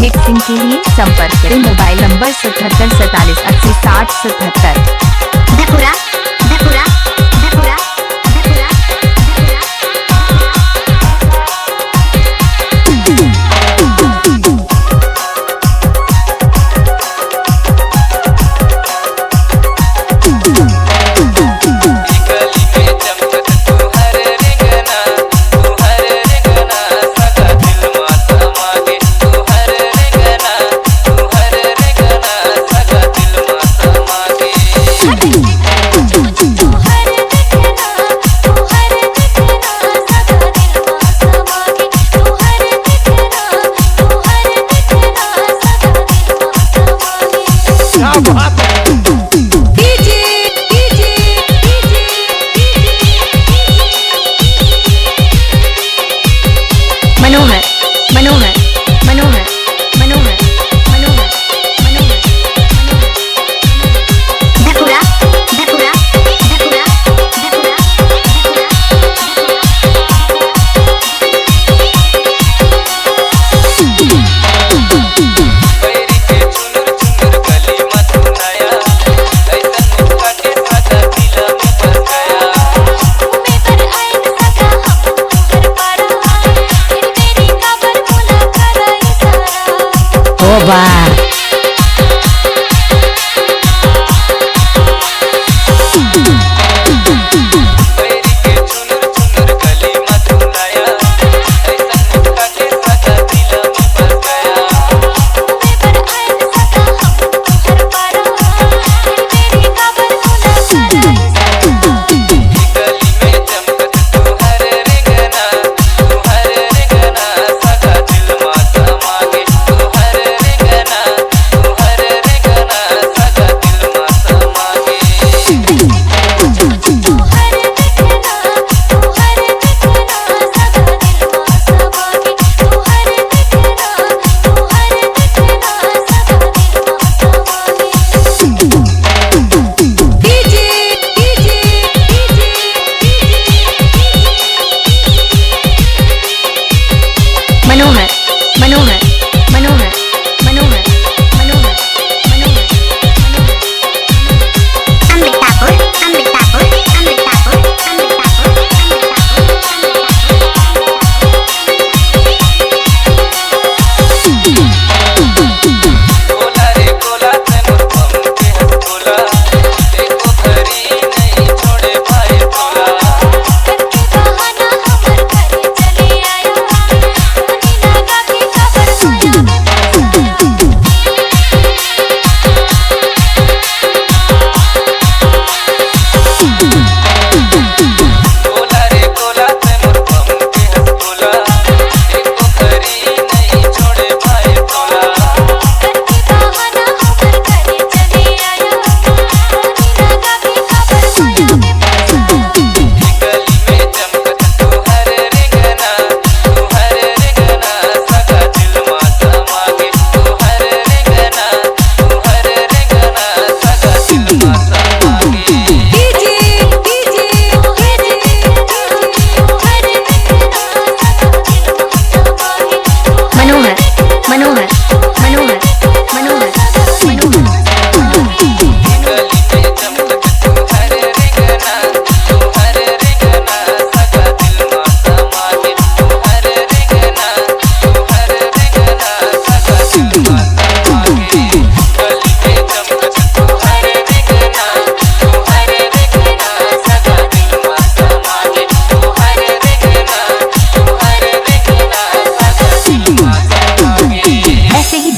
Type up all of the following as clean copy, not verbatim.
Mixing के लिए संपर्क करें मोबाइल नंबर 77 47 80 60 77। धकुरा धकुरा धकुरा धकुरा मनोहर मनोहर मनोहर मनोहर मनोहर मनोहर धकुरा धकुरा धकुरा धकुरा वाह मनोहर मनोहर मनोहर मनोहर मनोहर मनोहर अमृतापुर अमृतापुर अमृतापुर अमृतापुर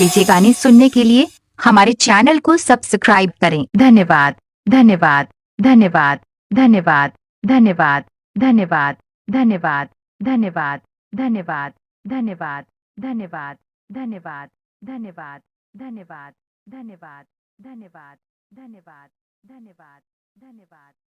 डीजे गाने सुनने के लिए हमारे चैनल को सब्सक्राइब करें। धन्यवाद धन्यवाद धन्यवाद धन्यवाद धन्यवाद धन्यवाद धन्यवाद धन्यवाद धन्यवाद धन्यवाद धन्यवाद धन्यवाद धन्यवाद धन्यवाद धन्यवाद धन्यवाद धन्यवाद धन्यवाद धन्यवाद।